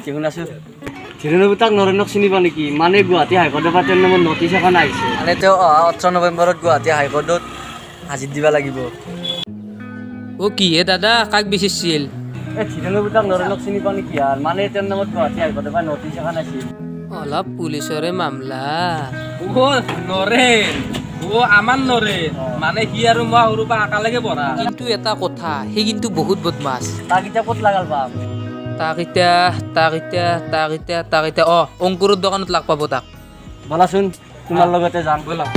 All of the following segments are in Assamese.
ভাইটি শুনাছো ধীৰেণবুতাক নৰেনক চিনি পোৱা নেকি মানে গুৱাহাটী হাইকোৰ্টৰ পৰা তেওঁৰ নামত নটিচ এখন আহিছে মানে তেওঁ অহা 18 নৱেম্বৰত গুৱাহাটী হাইকোৰ্টত হাজিৰ দিব লাগিব ও কি হে দাদা কাক বিচাৰিছিল এই ধীৰেণবুতাক নৰেনক চিনি পোৱা নেকি আৰু মানে তেওঁৰ নামত গুৱাহাটী হাইকোৰ্টৰ পৰা নটিচ এখন আহিছিল অলপ পুলিচৰে মামলা ও নৰেন ও আমাৰ নৰেন মানে সি আৰু মই সৰুৰ পৰা একেলগে পঢ়া কিন্তু এটা কথা সি কিন্তু বহুত বদমাছ তাক এতিয়া ক'ত লাগাল পাম তাক এতিয়া অংকুৰৰ দোকানত লাগ পাব তাক বলাচোন তোমাৰ লগতে যাম ব'লা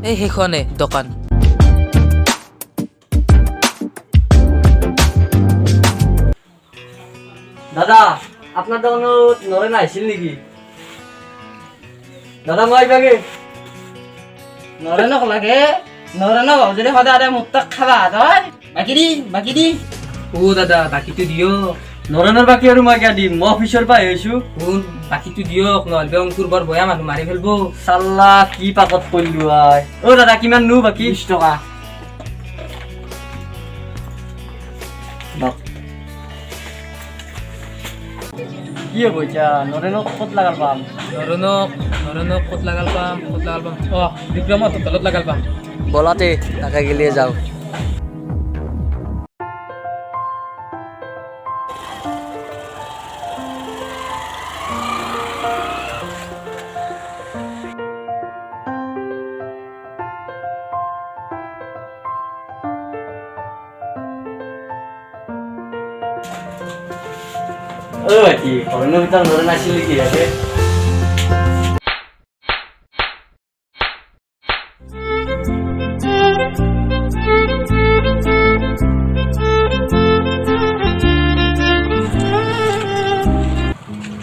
এই সেইখনে দোকান দাদা আপোনাৰ দোকানত নৰেন আহিছিল নেকি দাদা মই আহিবাগে নৰেনক লাগে নৰেনক যদি সদায় মোক তাক খাবা তই বাকী দি ও দাদা বাকীটো দিয়ক নৰেনৰ বাকী আৰু মই কিয় দিম মই অফিচৰ পৰা আহিছো শুন বাকীটো দিয়ক নহ'লে অংকুৰ বৰ বয়া মানুহ মাৰি ফেলব চাল্লা কি পাকত পৰিলো আই অ দাদা কিমান নো বাকী 20 টকা কি হ'ব এতিয়া নৰেনক ক'ত লাগাল পাম নৰেনক ক'ত লাগাল পাম বিক্ৰমত হোটেলত লাগাল পাম বলাতে তাকে গেলিয়ে যাওঁ ঐ ভাইটি ঘৰৰ ভিতৰত নৰেন আছিল নেকি ইয়াতে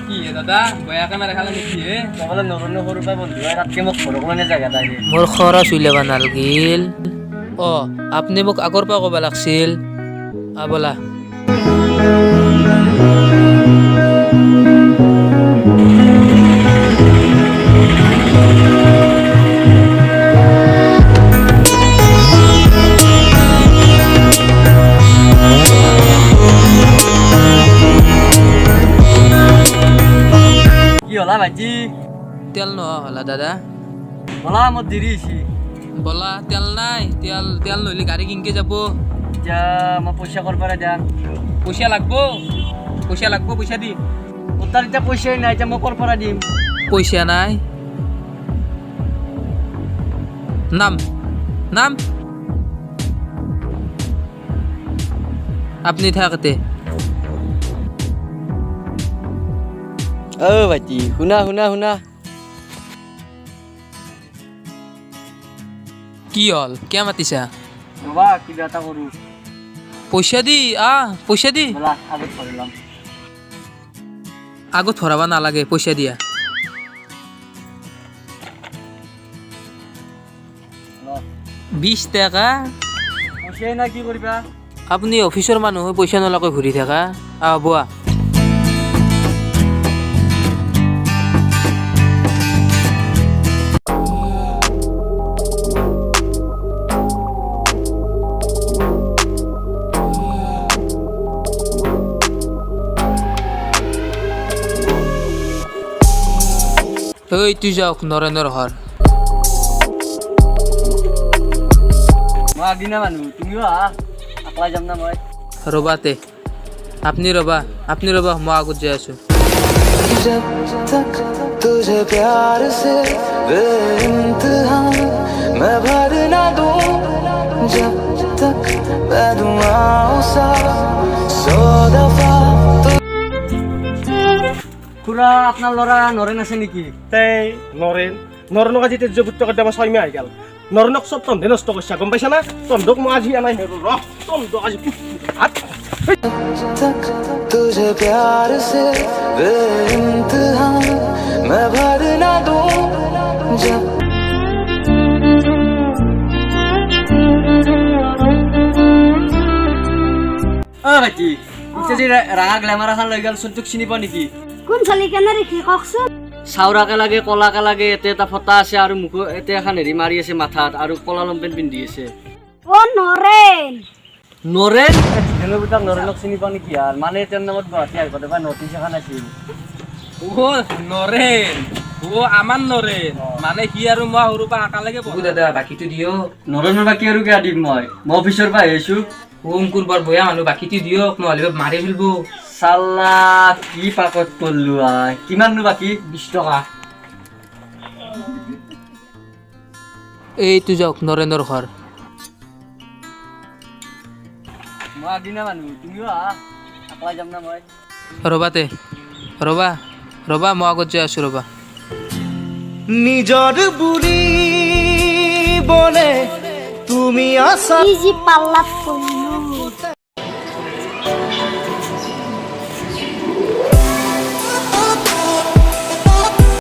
কি হে দাদা বয়াকে মাৰে খালে নেকি হে নহ'লে নৰেনৰ সৰুৰ পৰা বন্ধু হয় তাতকে মোক ঘৰক মানে জেগা এটা দিয়ে মোৰ খৰচ উলিয়াব নালাগিল আপুনি মোক আগৰ পৰা ক'ব লাগিছিল ব'লা কি হ'লা ভাইটি তেল নোহোৱা হ'লা দাদা বলা মোৰ দেৰি হৈছে ব'লা তেল নাই তেল নহ'লে গাড়ী কিনকে যাব এতিয়া মই পইচা ক'ৰ পৰা দিম পইচা লাগব পইচা দি মোৰ তাত এতিয়া পইচাই নাই এতিয়া মই ক'ৰ পৰা দিম পইচা নাই নাম আপনি থাকতে অ ভাইটি শুনা কি হ'ল কিয় মাতিছা ৰ'বা কিবা এটা কৰোঁ পইচা দি বলা আগত ধৰি ল'ম আগত ভৰাব নালাগে পইচা দিয়া 20 টাকা পইচাই নাই কি কৰিবা আপুনি অফিচৰ মানুহ হৈ পইচা নলৱাকৈ ঘূৰি থাকা বোৱা তুই যাওক নৰেনৰ ঘৰ মই আগদিনা মানুহ তুমিও আহা আকলাই যাম না মই ৰ'বাতে আপুনি ৰ'বা মই আগত যাই আছোঁ जब तक तुझे प्यार से बेइंतहा मैं भर ना दूं जब तक मैं दुआओं सा 100 दफा খুৰা আপোনাৰ ল'ৰা নৰেন আছে নেকি তেই নৰেনক আজি তেজপুত্ৰ কৰ্ডামা 6 মাহ আহি গেল নৰেনক চব তন্ধে নষ্ট কৰিছা গম পাইছা না তন্ধক মই আজি আনাই নেৰো তন্ধক আজি तक तुझे प्यार से बेइंतहा मैं भर ना दूं जब ভাইটি এতিয়া যে ৰাঙা গ্লেমাৰ এখন লৈ গ'ল চোন তোক চিনি পোৱা নেকি কোন চলি কেনে দেখি কওকচোন চাউৰাকে লাগে কলাকে লাগে এতে এটা ফটা আছে আৰু মুখ এতে এখন হেৰি মাৰি আছে মাথাত আৰু কলা লম্পেন পিন্ধি আছে অ নৰেন নৰেন ধীৰেনৰ পুতাক নৰেনক চিনি পাওঁ নেকি আৰু মানে তেওঁৰ নামত গুৱাহাটী হাইকোৰ্টৰ পৰা নটিচ এখন আছিল ও নৰেন ও আমাৰ নৰেন মানে সি আৰু মই সৰুৰ পৰা একেলগে পঢ়ো দাদা বাকীটো দিয়ক নৰেনৰ বাকী আৰু কিয় দিম মই অফিচৰ পৰা আহিছো অংকুৰ বৰ বয়া মানুহ বাকীটো দিয়ক নহ'লে মাৰি ফেলব চাল্লা কি পাকত কৰিলো কিমাননো বাকী 20 টকা এইটো যাওক নৰেনৰ ঘৰ মই আগদিনা মানুহ তুমিও আহা অকলে যাম না মই ৰবা মই আগত যাই আছো ৰবা নিজৰ বুলি বলে তুমি আসা কি যি পাল্লাত পৰিলো